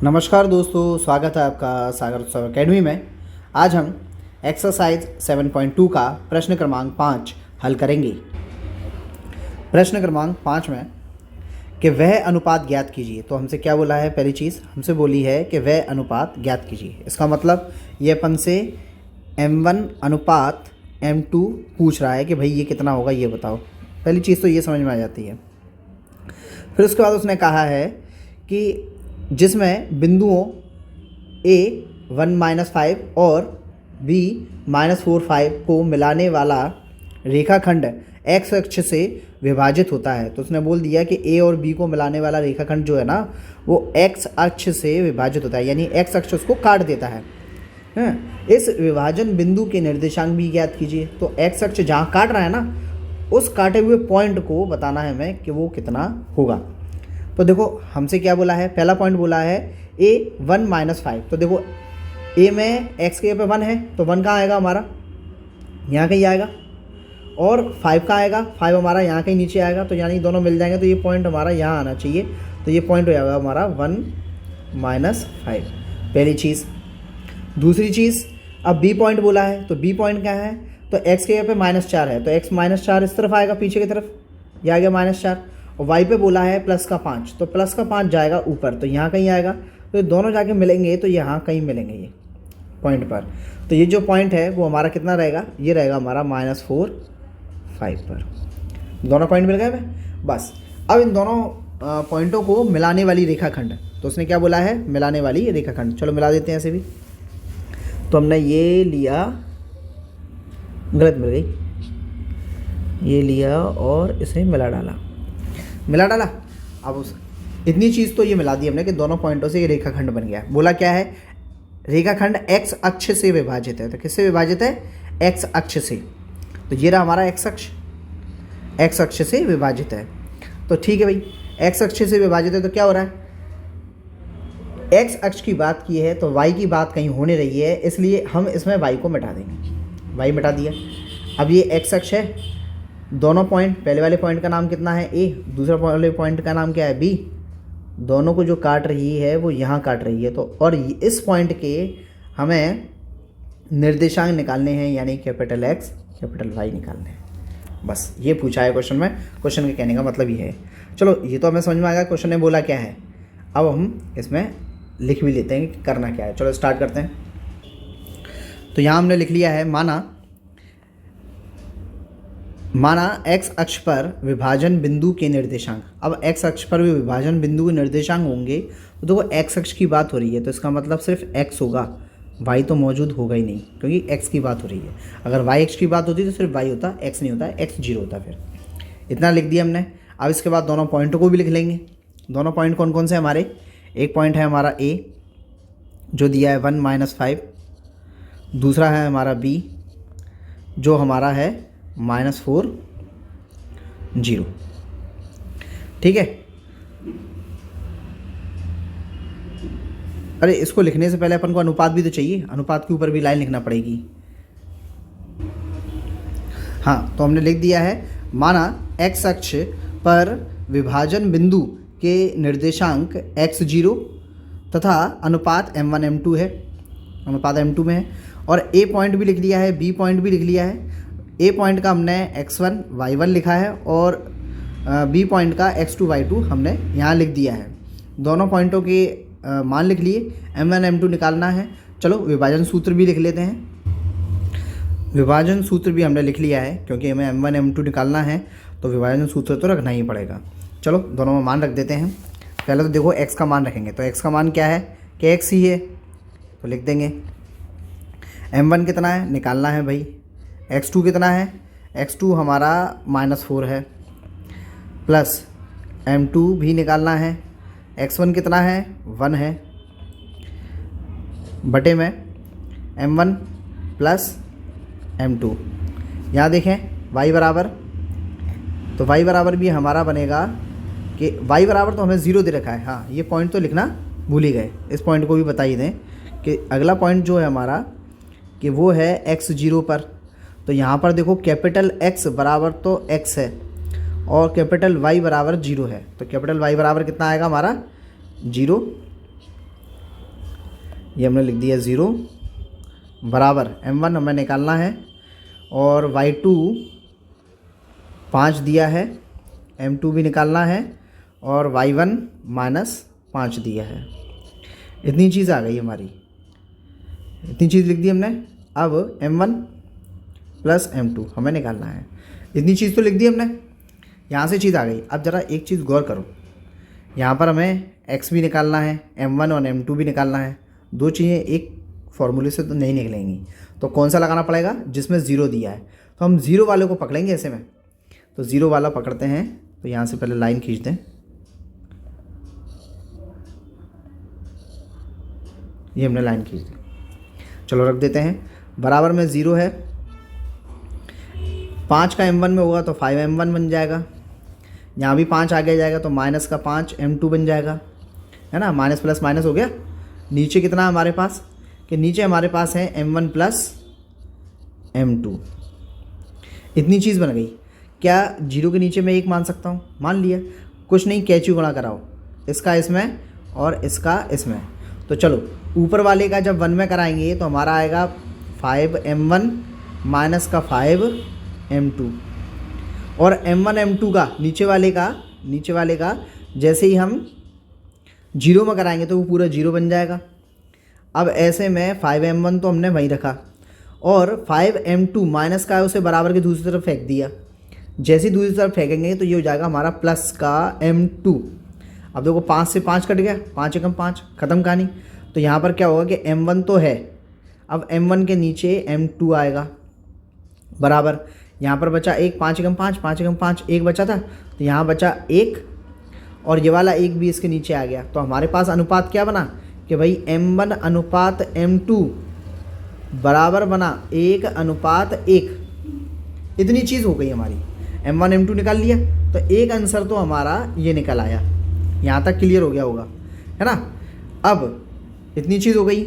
नमस्कार दोस्तों, स्वागत है आपका सागर उत्सव अकेडमी में। आज हम एक्सरसाइज 7.2 का प्रश्न क्रमांक 5 हल करेंगे। प्रश्न क्रमांक 5 में कि वह अनुपात ज्ञात कीजिए। तो हमसे क्या बोला है? पहली चीज़ हमसे बोली है कि वह अनुपात ज्ञात कीजिए। इसका मतलब ये अपन से m1 अनुपात m2 पूछ रहा है कि भाई ये कितना होगा, ये बताओ। पहली चीज़ तो ये समझ में आ जाती है। फिर उसके बाद उसने कहा है कि जिसमें बिंदुओं A 1-5 और B -4-5 को मिलाने वाला रेखाखंड x अक्ष से विभाजित होता है। तो उसने बोल दिया कि A और B को मिलाने वाला रेखाखंड जो है ना, वो x अक्ष से विभाजित होता है, यानी x अक्ष उसको काट देता है। इस विभाजन बिंदु के निर्देशांक भी ज्ञात कीजिए। तो x अक्ष जहाँ काट रहा है ना, उस काटे हुए पॉइंट को बताना है हमें कि वो कितना होगा। तो देखो हमसे क्या बोला है, पहला पॉइंट बोला है A 1-5। तो देखो A में x के पे 1 है, तो 1 कहाँ आएगा हमारा? यहाँ कहीं आएगा। और 5 कहाँ आएगा? 5 हमारा यहाँ कहीं नीचे आएगा। तो यानी दोनों मिल जाएंगे, तो ये पॉइंट हमारा यहाँ आना चाहिए। तो ये पॉइंट हो जाएगा हमारा 1-5, पहली चीज़। दूसरी चीज़, अब B पॉइंट बोला है, तो B पॉइंट क्या है? तो x के पे -4 है, तो x -4 इस तरफ आएगा, पीछे की तरफ, यह आ गया -4। और y पे बोला है +5, तो +5 जाएगा ऊपर, तो यहाँ कहीं आएगा। तो ये दोनों जाके मिलेंगे, तो यहाँ कहीं मिलेंगे ये पॉइंट पर। तो ये जो पॉइंट है वो हमारा कितना रहेगा? ये रहेगा हमारा -4-5 पर। दोनों पॉइंट मिल गए बस। अब इन दोनों पॉइंटों को मिलाने वाली रेखाखंड, तो उसने क्या बोला है? मिलाने वाली रेखाखंड। चलो मिला देते हैं ऐसे भी। तो हमने ये लिया, गलत मिल गई, ये लिया और इसे मिला डाला। अब उस इतनी चीज़ तो ये मिला दी हमने कि दोनों पॉइंटों से ये रेखाखंड बन गया। बोला क्या है? रेखाखंड x अक्ष से विभाजित है। तो किससे विभाजित है? x अक्ष से। तो ये रहा हमारा x अक्ष से विभाजित है। तो ठीक है भाई, x अक्ष से विभाजित है, तो क्या हो रहा है? x अक्ष की बात की है तो y की बात कहीं होने रही है, इसलिए हम इसमें y को मिटा देंगे। y मिटा दिया। अब ये x अक्ष है, दोनों पॉइंट, पहले वाले पॉइंट का नाम कितना है? A, दूसरा वाले पॉइंट का नाम क्या है? B। दोनों को जो काट रही है वो यहाँ काट रही है। तो और इस पॉइंट के हमें निर्देशांक निकालने हैं, यानी कैपिटल X कैपिटल Y निकालने हैं। बस ये पूछा है क्वेश्चन में। क्वेश्चन के कहने का मतलब ये है। चलो ये तो हमें समझ में आ गया क्वेश्चन ने बोला क्या है। अब हम इसमें लिख भी लेते हैं कि करना क्या है। चलो स्टार्ट करते हैं। तो यहाँ हमने लिख लिया है, माना x अक्ष पर विभाजन बिंदु के निर्देशांक। अब x अक्ष पर भी विभाजन बिंदु के निर्देशांक होंगे, तो देखो x अक्ष की बात हो रही है, तो इसका मतलब सिर्फ x होगा, y तो मौजूद होगा ही नहीं, क्योंकि x की बात हो रही है। अगर y अक्ष की बात होती तो सिर्फ y होता, x नहीं होता, x 0 होता। फिर इतना लिख दिया हमने। अब इसके बाद दोनों पॉइंटों को भी लिख लेंगे। दोनों पॉइंट कौन कौन से हमारे? एक पॉइंट है हमारा A जो दिया है 1-5, दूसरा है हमारा B जो हमारा है -4, 0। ठीक है। अरे इसको लिखने से पहले अपन को अनुपात भी तो चाहिए, अनुपात के ऊपर भी लाइन लिखना पड़ेगी। हाँ, तो हमने लिख दिया है, माना x अक्ष पर विभाजन बिंदु के निर्देशांक x0 तथा अनुपात m1 m2 है, अनुपात m2 में है। और a पॉइंट भी लिख लिया है, b पॉइंट भी लिख लिया है। a पॉइंट का हमने x1 y1 लिखा है और b पॉइंट का x2 y2 हमने यहाँ लिख दिया है। दोनों पॉइंटों के मान लिख लिए। m1 m2 निकालना है। चलो विभाजन सूत्र भी लिख लेते हैं। विभाजन सूत्र भी हमने लिख लिया है, क्योंकि हमें m1 m2 निकालना है तो विभाजन सूत्र तो रखना ही पड़ेगा। चलो दोनों में मान रख देते हैं। पहले तो देखो x का मान रखेंगे, तो x का मान क्या है कि x ही है, तो लिख देंगे। m1 कितना है निकालना है भाई, x2 कितना है? x2 हमारा -4 है, प्लस m2 भी निकालना है। x1 कितना है? 1 है, बटे में m1 प्लस m2। यहाँ देखें y बराबर, तो y बराबर भी हमारा बनेगा कि y बराबर तो हमें 0 दे रखा है। हाँ, ये पॉइंट तो लिखना भूल ही गए, इस पॉइंट को भी बता ही दें कि अगला पॉइंट जो है हमारा कि वो है x0 पर। तो यहाँ पर देखो कैपिटल X बराबर तो x है और कैपिटल Y बराबर 0 है। तो कैपिटल Y बराबर कितना आएगा हमारा 0। ये हमने लिख दिया 0 बराबर m1 हमें निकालना है और y2 5 दिया है, m2 भी निकालना है और y1 -5 दिया है। इतनी चीज़ आ गई हमारी, इतनी चीज़ लिख दी हमने। अब m1 + m2 हमें निकालना है। इतनी चीज़ तो लिख दी हमने, यहाँ से चीज़ आ गई। अब ज़रा एक चीज़ गौर करो, यहाँ पर हमें x भी निकालना है, m1 और m2 भी निकालना है। दो चीज़ें एक फॉर्मूले से तो नहीं निकलेंगी, तो कौन सा लगाना पड़ेगा? जिसमें 0 दिया है। तो हम 0 वाले को पकड़ेंगे ऐसे में, तो 0 वाला पकड़ते हैं। तो यहाँ से पहले लाइन खींच दें, ये हमने लाइन खींच दी। चलो रख देते हैं, बराबर में 0 है। 5 का m1 में होगा तो 5m1 बन जाएगा। यहाँ भी 5 आगे जाएगा तो -5 m2 बन जाएगा, है ना। माइनस प्लस माइनस हो गया। नीचे कितना है हमारे पास? कि नीचे हमारे पास है m1 + m2। इतनी चीज़ बन गई। क्या 0 के नीचे मैं 1 मान सकता हूँ? मान लिया। कुछ नहीं, कैची गुणा कराओ, इसका इसमें और इसका इसमें। तो चलो ऊपर वाले का जब 1 में कराएंगे तो हमारा आएगा 5m1 माइनस का 5m2, और m1 m2 का नीचे वाले का जैसे ही हम 0 में कराएंगे तो वो पूरा 0 बन जाएगा। अब ऐसे में 5m1 तो हमने वहीं रखा और 5m2 माइनस का है उसे बराबर के दूसरी तरफ फेंक दिया। जैसे ही दूसरी तरफ फेंकेंगे तो ये हो जाएगा हमारा प्लस का m2। अब देखो 5 से 5 कट गया, 5 एकम 5, ख़त्म कहानी। तो यहाँ पर क्या होगा कि m1 तो है, अब m1 के नीचे m2 आएगा बराबर। यहाँ पर बचा 1, 5 एकम 5, 5 एकम 5, 1 बचा था, तो यहाँ बचा 1 और ये वाला 1 भी इसके नीचे आ गया। तो हमारे पास अनुपात क्या बना कि भाई m1 अनुपात m2 बराबर बना 1:1। इतनी चीज़ हो गई हमारी। m1 m2 निकाल लिया तो एक आंसर तो हमारा ये निकल आया। यहाँ तक क्लियर हो गया होगा, है ना। अब इतनी चीज़ हो गई।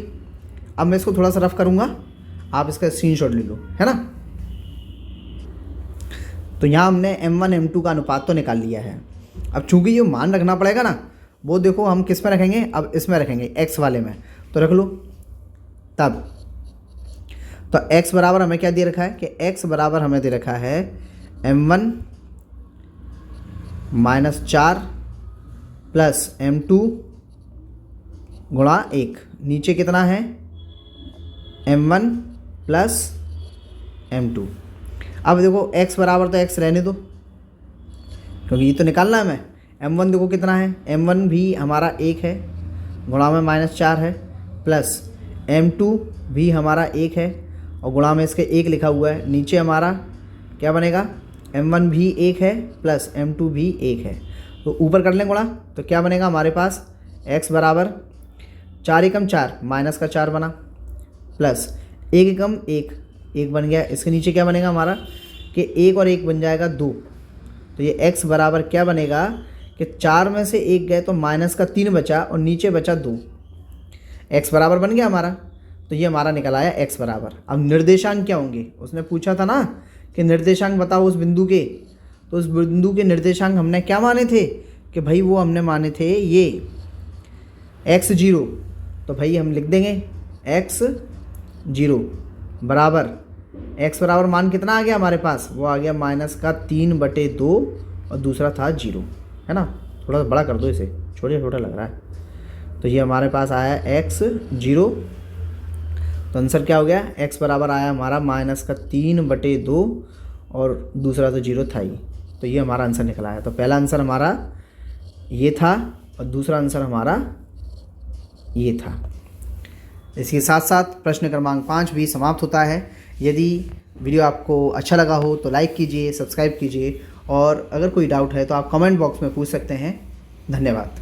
अब मैं इसको थोड़ा सा रफ करूँगा, आप इसका स्क्रीनशॉट ले लो, है ना। तो यहाँ हमने m1 m2 का अनुपात तो निकाल लिया है। अब चूंकि ये मान रखना पड़ेगा ना, वो देखो हम किस में रखेंगे? अब इसमें रखेंगे, x वाले में। तो रख लो तब। तो x बराबर हमें क्या दे रखा है कि x बराबर हमें दे रखा है m1 -4 + m2 × 1। नीचे कितना है? m1 + m2। अब देखो x बराबर तो x रहने दो, क्योंकि ये तो निकालना है हमें। m1 देखो कितना है? m1 भी हमारा 1 है, गुणा में -4 है, प्लस m2 भी हमारा 1 है और गुणा में इसके 1 लिखा हुआ है। नीचे हमारा क्या बनेगा? m1 भी 1 है प्लस m2 भी 1 है। तो ऊपर कर लें गुणा, तो क्या बनेगा हमारे पास? x बराबर 4 एकम 4 माइनस का 4 बना, प्लस 1 एकम 1 बन गया। इसके नीचे क्या बनेगा हमारा कि 1 और 1 बन जाएगा 2। तो ये x बराबर क्या बनेगा कि 4 में से 1 गए तो -3 बचा और नीचे बचा 2। x बराबर बन गया हमारा। तो ये हमारा निकल आया x बराबर। अब निर्देशांक क्या होंगे? उसने पूछा था ना कि निर्देशांक बताओ उस बिंदु के। तो उस बिंदु के निर्देशांक हमने क्या माने थे कि भाई वो हमने माने थे ये x0। तो भाई हम लिख देंगे x0 बराबर, x बराबर मान कितना आ गया हमारे पास? वो आ गया -3/2 और दूसरा था 0, है ना। थोड़ा सा बड़ा कर दो इसे, छोटा छोटा लग रहा है। तो ये हमारे पास आया x0। तो आंसर क्या हो गया? x बराबर आया हमारा -3/2 और दूसरा तो 0 था ही। तो ये हमारा आंसर निकला है। तो पहला आंसर हमारा ये था और दूसरा आंसर हमारा ये था। इसके साथ साथ प्रश्न क्रमांक 5 भी समाप्त होता है। यदि वीडियो आपको अच्छा लगा हो तो लाइक कीजिए, सब्सक्राइब कीजिए और अगर कोई डाउट है तो आप कमेंट बॉक्स में पूछ सकते हैं। धन्यवाद।